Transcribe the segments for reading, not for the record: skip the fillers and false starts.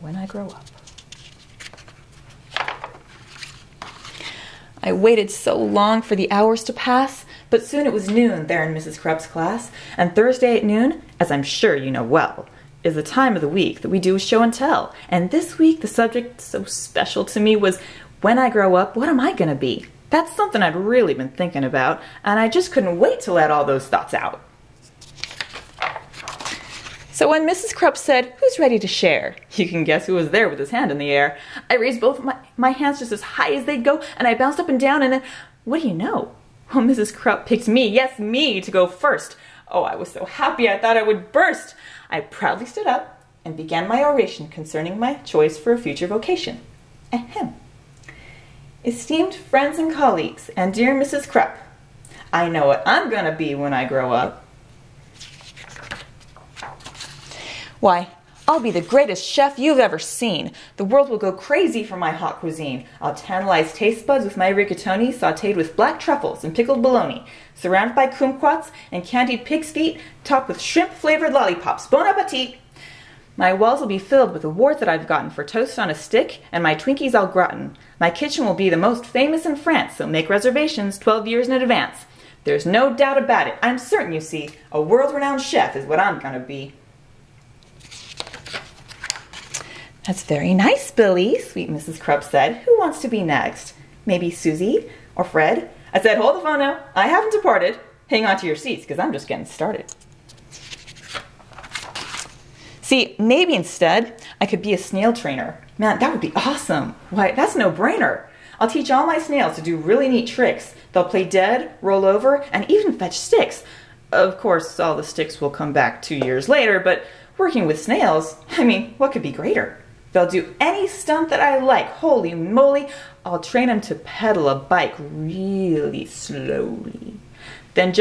when I grow up. I waited so long for the hours to pass, but soon it was noon there in Mrs. Krupp's class, and Thursday at noon, as I'm sure you know well, is the time of the week that we do show and tell. And this week, the subject so special to me was, when I grow up, what am I gonna be? That's something I'd really been thinking about, and I just couldn't wait to let all those thoughts out. So when Mrs. Krupp said, "Who's ready to share?" you can guess who was there with his hand in the air. I raised both my hands just as high as they'd go, and I bounced up and down, and then, what do you know? Well, Mrs. Krupp picked me, yes, me, to go first. Oh, I was so happy I thought I would burst. I proudly stood up and began my oration concerning my choice for a future vocation. Ahem. Esteemed friends and colleagues, and dear Mrs. Krupp, I know what I'm gonna be when I grow up. Why, I'll be the greatest chef you've ever seen. The world will go crazy for my hot cuisine. I'll tantalize taste buds with my rigatoni sautéed with black truffles and pickled bologna, surrounded by kumquats and candied pig's feet, topped with shrimp-flavored lollipops. Bon appetit! My walls will be filled with awards that I've gotten for toast on a stick and my Twinkies au gratin. My kitchen will be the most famous in France, so make reservations 12 years in advance. There's no doubt about it. I'm certain, you see, a world-renowned chef is what I'm gonna be. That's very nice, Billy, sweet Mrs. Krupp said. Who wants to be next? Maybe Susie or Fred? I said, hold the phone now. I haven't departed. Hang on to your seats, because I'm just getting started. See, maybe instead, I could be a snail trainer. Man, that would be awesome. Why, that's no brainer. I'll teach all my snails to do really neat tricks. They'll play dead, roll over, and even fetch sticks. Of course, all the sticks will come back 2 years later, but working with snails, I mean, what could be greater? They'll do any stunt that I like. Holy moly, I'll train them to pedal a bike really slowly. Then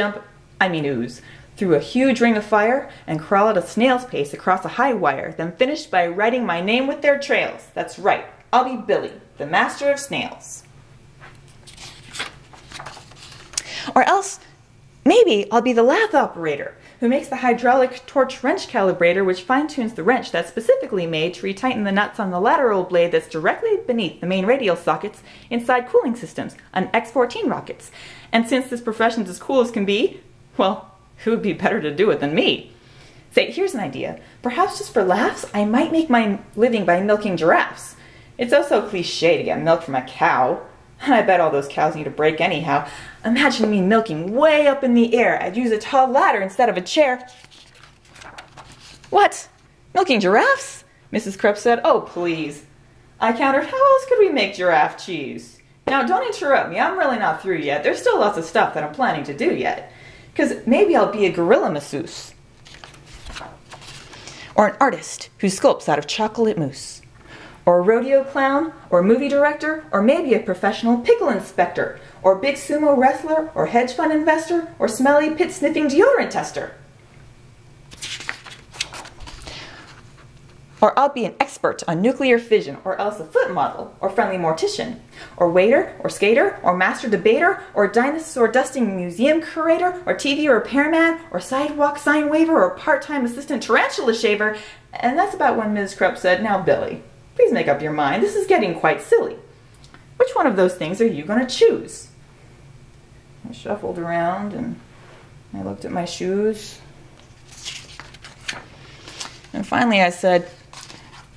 ooze, through a huge ring of fire and crawl at a snail's pace across a high wire, then finish by writing my name with their trails. That's right, I'll be Billy, the master of snails. Or else, maybe I'll be the lathe operator who makes the hydraulic torch wrench calibrator, which fine-tunes the wrench that's specifically made to retighten the nuts on the lateral blade that's directly beneath the main radial sockets inside cooling systems on X-14 rockets. And since this profession's as cool as can be, well, who would be better to do it than me? Say, here's an idea. Perhaps just for laughs, I might make my living by milking giraffes. It's oh so cliche to get milk from a cow. And I bet all those cows need a break anyhow. Imagine me milking way up in the air. I'd use a tall ladder instead of a chair. What? Milking giraffes? Mrs. Krupp said. Oh, please. I countered, how else could we make giraffe cheese? Now, don't interrupt me. I'm really not through yet. There's still lots of stuff that I'm planning to do yet. Because maybe I'll be a gorilla masseuse. Or an artist who sculpts out of chocolate mousse. Or a rodeo clown, or a movie director, or maybe a professional pickle inspector, or big sumo wrestler, or hedge fund investor, or smelly pit-sniffing deodorant tester. Or I'll be an expert on nuclear fission, or else a foot model, or friendly mortician, or waiter, or skater, or master debater, or dinosaur dusting museum curator, or TV repairman, or sidewalk sign waver, or part-time assistant tarantula shaver. And that's about when Ms. Krupp said, now Billy, please make up your mind. This is getting quite silly. Which one of those things are you going to choose? I shuffled around and I looked at my shoes. And finally I said,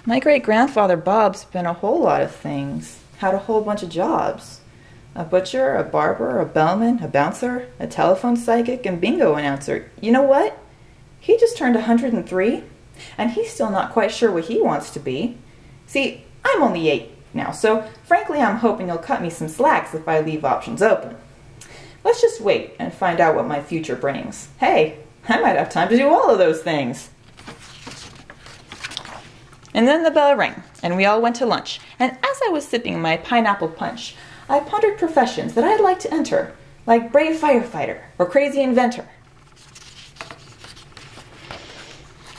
my great-grandfather Bob's been a whole lot of things. Had a whole bunch of jobs. A butcher, a barber, a bellman, a bouncer, a telephone psychic, and bingo announcer. You know what? He just turned 103, and he's still not quite sure what he wants to be. See, I'm only 8 now, so frankly I'm hoping you'll cut me some slacks if I leave options open. Let's just wait and find out what my future brings. Hey, I might have time to do all of those things. And then the bell rang, and we all went to lunch. And as I was sipping my pineapple punch, I pondered professions that I'd like to enter, like brave firefighter or crazy inventor.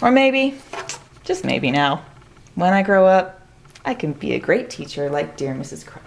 Or maybe, just maybe now, when I grow up, I can be a great teacher like dear Mrs. Krupp.